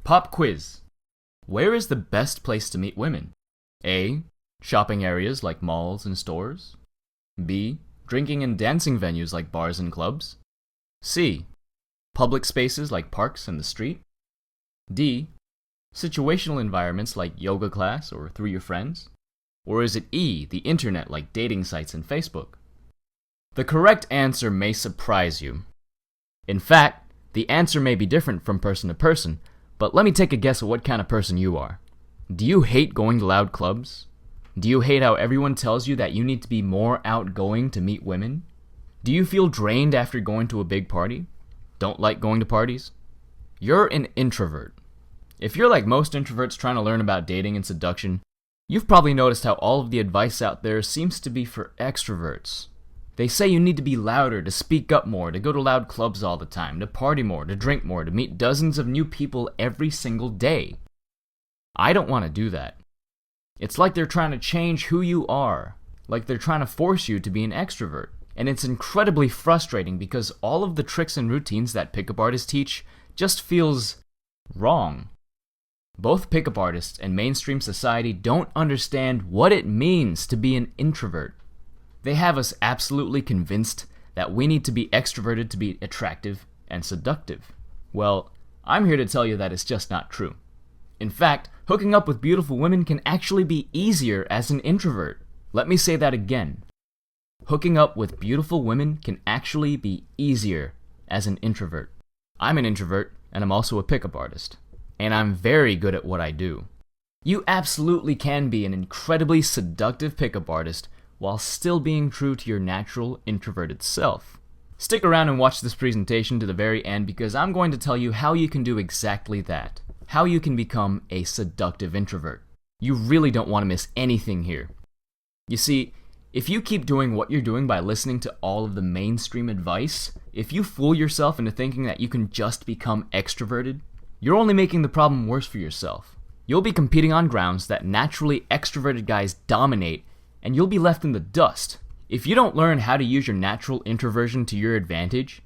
Pop quiz. Where is the best place to meet women? A. Shopping areas like malls and stores. B. Drinking and dancing venues like bars and clubs. C. Public spaces like parks and the street. D. Situational environments like yoga class or through your friends. Or is it E. The internet like dating sites and Facebook? The correct answer may surprise you. In fact, the answer may be different from person to person, but let me take a guess at what kind of person you are. Do you hate going to loud clubs? Do you hate how everyone tells you that you need to be more outgoing to meet women? Do you feel drained after going to a big party? Don't like going to parties? You're an introvert. If you're like most introverts trying to learn about dating and seduction, you've probably noticed how all of the advice out there seems to be for extroverts. They say you need to be louder, to speak up more, to go to loud clubs all the time, to party more, to drink more, to meet dozens of new people every single day. I don't want to do that. It's like they're trying to change who you are, like they're trying to force you to be an extrovert. And it's incredibly frustrating because all of the tricks and routines that pickup artists teach just feels wrong. Both pickup artists and mainstream society don't understand what it means to be an introvert. They have us absolutely convinced that we need to be extroverted to be attractive and seductive. Well, I'm here to tell you that it's just not true. In fact, hooking up with beautiful women can actually be easier as an introvert. Let me say that again. Hooking up with beautiful women can actually be easier as an introvert. I'm an introvert, and I'm also a pickup artist. And I'm very good at what I do. You absolutely can be an incredibly seductive pickup artist while still being true to your natural introverted self. Stick around and watch this presentation to the very end because I'm going to tell you how you can do exactly that. How you can become a seductive introvert. You really don't want to miss anything here. You see, if you keep doing what you're doing by listening to all of the mainstream advice, if you fool yourself into thinking that you can just become extroverted, you're only making the problem worse for yourself. You'll be competing on grounds that naturally extroverted guys dominate, and you'll be left in the dust. If you don't learn how to use your natural introversion to your advantage,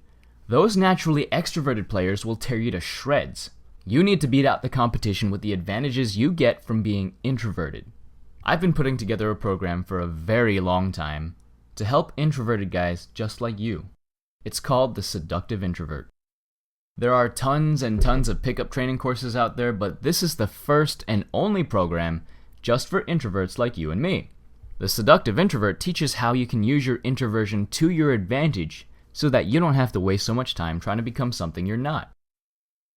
those naturally extroverted players will tear you to shreds. You need to beat out the competition with the advantages you get from being introverted. I've been putting together a program for a very long time to help introverted guys just like you. It's called the Seductive Introvert. There are tons and tons of pickup training courses out there, but this is the first and only program just for introverts like you and me. The Seductive Introvert teaches how you can use your introversion to your advantage so that you don't have to waste so much time trying to become something you're not.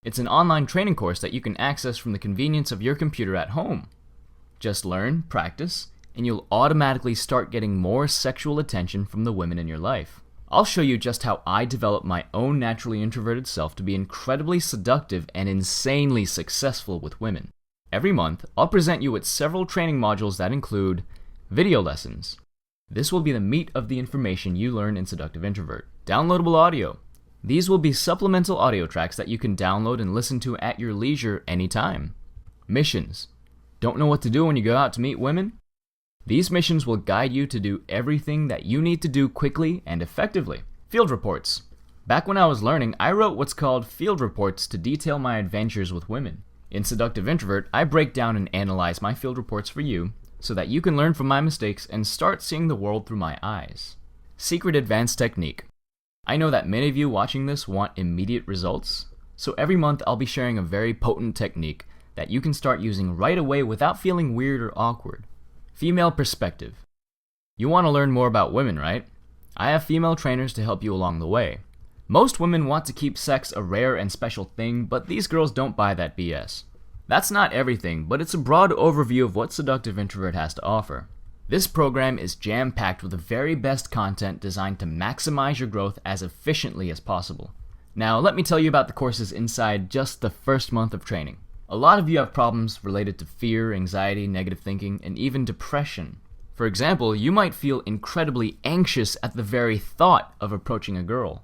It's an online training course that you can access from the convenience of your computer at home. Just learn, practice, and you'll automatically start getting more sexual attention from the women in your life. I'll show you just how I developed my own naturally introverted self to be incredibly seductive and insanely successful with women. Every month, I'll present you with several training modules that include video lessons. This will be the meat of the information you learn in Seductive Introvert. Downloadable audio. These will be supplemental audio tracks that you can download and listen to at your leisure anytime. Missions. Don't know what to do when you go out to meet women? These missions will guide you to do everything that you need to do quickly and effectively. Field reports. Back when I was learning, I wrote what's called field reports to detail my adventures with women. In Seductive Introvert, I break down and analyze my field reports for you so that you can learn from my mistakes and start seeing the world through my eyes. Secret advanced technique. I know that many of you watching this want immediate results, so every month I'll be sharing a very potent technique that you can start using right away without feeling weird or awkward. Female perspective. You want to learn more about women, right? I have female trainers to help you along the way. Most women want to keep sex a rare and special thing, but these girls don't buy that BS. That's not everything, but it's a broad overview of what Seductive Introvert has to offer. This program is jam-packed with the very best content designed to maximize your growth as efficiently as possible. Now, let me tell you about the courses inside just the first month of training. A lot of you have problems related to fear, anxiety, negative thinking, and even depression. For example, you might feel incredibly anxious at the very thought of approaching a girl.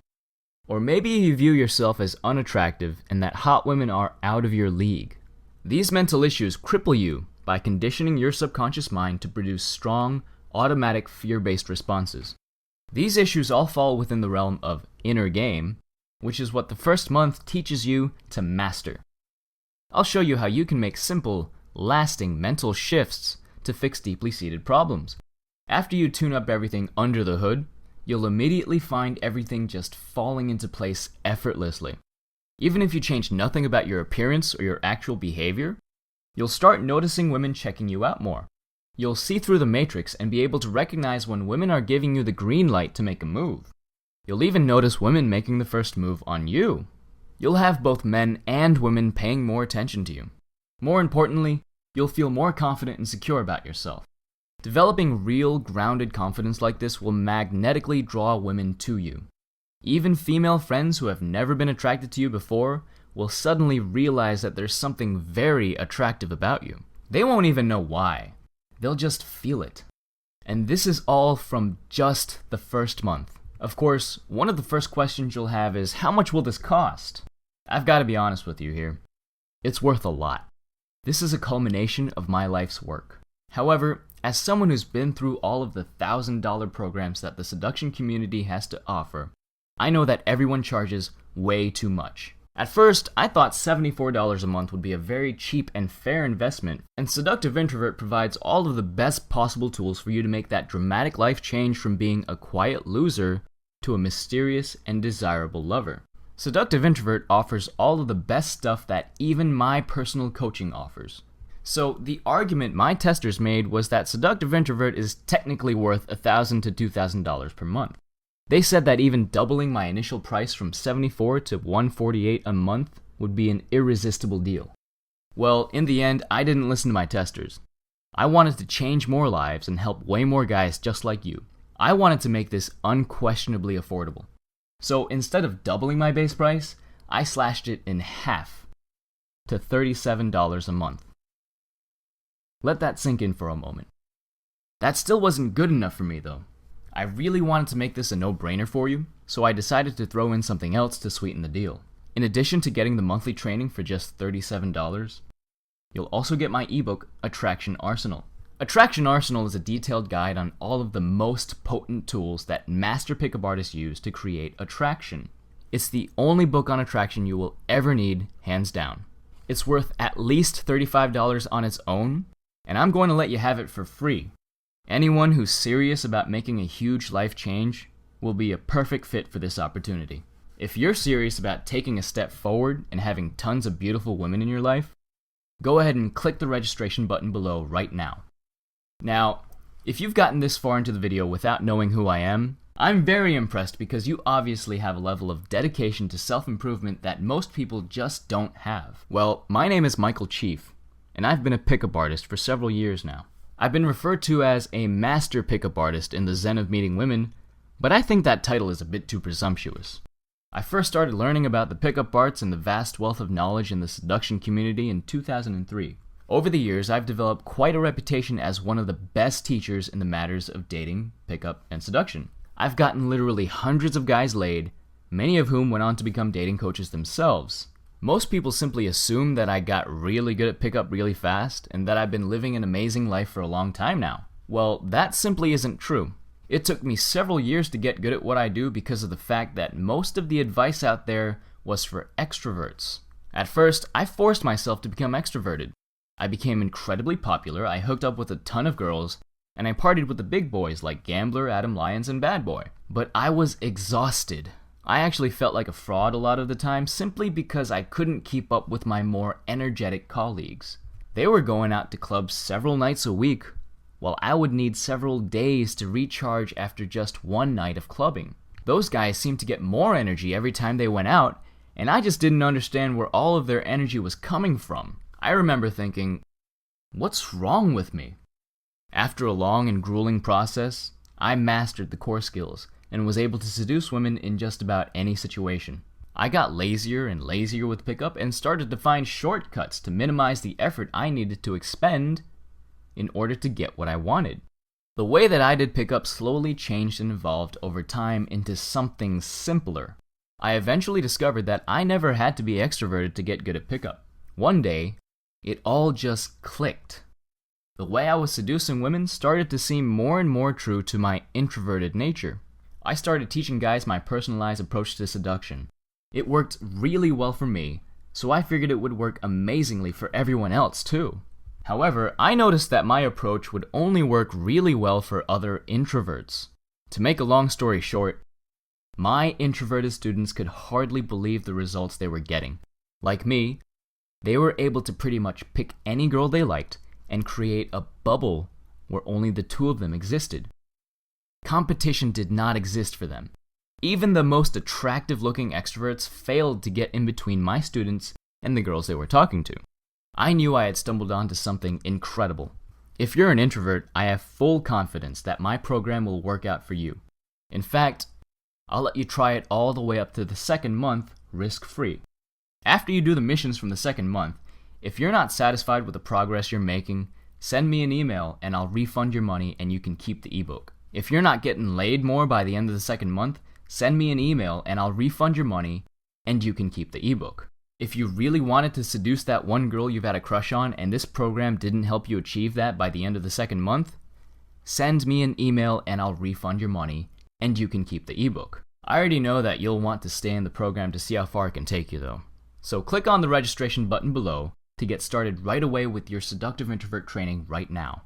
Or maybe you view yourself as unattractive and that hot women are out of your league. These mental issues cripple you by conditioning your subconscious mind to produce strong, automatic fear-based responses. These issues all fall within the realm of inner game, which is what the first month teaches you to master. I'll show you how you can make simple, lasting mental shifts to fix deeply seated problems. After you tune up everything under the hood, you'll immediately find everything just falling into place effortlessly. Even if you change nothing about your appearance or your actual behavior, you'll start noticing women checking you out more. You'll see through the matrix and be able to recognize when women are giving you the green light to make a move. You'll even notice women making the first move on you. You'll have both men and women paying more attention to you. More importantly, you'll feel more confident and secure about yourself. Developing real, grounded confidence like this will magnetically draw women to you. Even female friends who have never been attracted to you before will suddenly realize that there's something very attractive about you. They won't even know why. They'll just feel it. And this is all from just the first month. Of course, one of the first questions you'll have is, how much will this cost? I've got to be honest with you here. It's worth a lot. This is a culmination of my life's work. However, as someone who's been through all of the $1,000 programs that the seduction community has to offer, I know that everyone charges way too much. At first, I thought $74 a month would be a very cheap and fair investment, and Seductive Introvert provides all of the best possible tools for you to make that dramatic life change from being a quiet loser to a mysterious and desirable lover. Seductive Introvert offers all of the best stuff that even my personal coaching offers. So the argument my testers made was that Seductive Introvert is technically worth $1,000 to $2,000 per month. They said that even doubling my initial price from $74 to $148 a month would be an irresistible deal. Well, in the end, I didn't listen to my testers. I wanted to change more lives and help way more guys just like you. I wanted to make this unquestionably affordable. So instead of doubling my base price, I slashed it in half to $37 a month. Let that sink in for a moment. That still wasn't good enough for me though. I really wanted to make this a no-brainer for you, so I decided to throw in something else to sweeten the deal. In addition to getting the monthly training for just $37, you'll also get my ebook, Attraction Arsenal. Attraction Arsenal is a detailed guide on all of the most potent tools that master pickup artists use to create attraction. It's the only book on attraction you will ever need, hands down. It's worth at least $35 on its own, and I'm going to let you have it for free. Anyone who's serious about making a huge life change will be a perfect fit for this opportunity. If you're serious about taking a step forward and having tons of beautiful women in your life, go ahead and click the registration button below right now. Now, if you've gotten this far into the video without knowing who I am, I'm very impressed because you obviously have a level of dedication to self-improvement that most people just don't have. Well, my name is Michael Chief, and I've been a pickup artist for several years now. I've been referred to as a master pickup artist in the zen of meeting women, but I think that title is a bit too presumptuous. I first started learning about the pickup arts and the vast wealth of knowledge in the seduction community in 2003. Over the years, I've developed quite a reputation as one of the best teachers in the matters of dating, pickup, and seduction. I've gotten literally hundreds of guys laid, many of whom went on to become dating coaches themselves. Most people simply assume that I got really good at pickup really fast and that I've been living an amazing life for a long time now. Well, that simply isn't true. It took me several years to get good at what I do because of the fact that most of the advice out there was for extroverts. At first, I forced myself to become extroverted. I became incredibly popular, I hooked up with a ton of girls, and I partied with the big boys like Gambler, Adam Lyons, and Bad Boy. But I was exhausted. I actually felt like a fraud a lot of the time simply because I couldn't keep up with my more energetic colleagues. They were going out to clubs several nights a week, while I would need several days to recharge after just one night of clubbing. Those guys seemed to get more energy every time they went out, and I just didn't understand where all of their energy was coming from. I remember thinking, what's wrong with me? After a long and grueling process, I mastered the core skills and was able to seduce women in just about any situation. I got lazier and lazier with pickup and started to find shortcuts to minimize the effort I needed to expend in order to get what I wanted. The way that I did pickup slowly changed and evolved over time into something simpler. I eventually discovered that I never had to be extroverted to get good at pickup. One day, it all just clicked. The way I was seducing women started to seem more and more true to my introverted nature. I started teaching guys my personalized approach to seduction. It worked really well for me, so I figured it would work amazingly for everyone else too. However, I noticed that my approach would only work really well for other introverts. To make a long story short, my introverted students could hardly believe the results they were getting. Like me, they were able to pretty much pick any girl they liked and create a bubble where only the two of them existed. Competition did not exist for them. Even the most attractive looking extroverts failed to get in between my students and the girls they were talking to. I knew I had stumbled onto something incredible. If you're an introvert, I have full confidence that my program will work out for you. In fact, I'll let you try it all the way up to the second month, risk-free. After you do the missions from the second month, if you're not satisfied with the progress you're making, send me an email and I'll refund your money and you can keep the ebook. If you're not getting laid more by the end of the second month, send me an email and I'll refund your money and you can keep the ebook. If you really wanted to seduce that one girl you've had a crush on and this program didn't help you achieve that by the end of the second month, send me an email and I'll refund your money and you can keep the ebook. I already know that you'll want to stay in the program to see how far it can take you though. So click on the registration button below to get started right away with your Seductive Introvert training right now.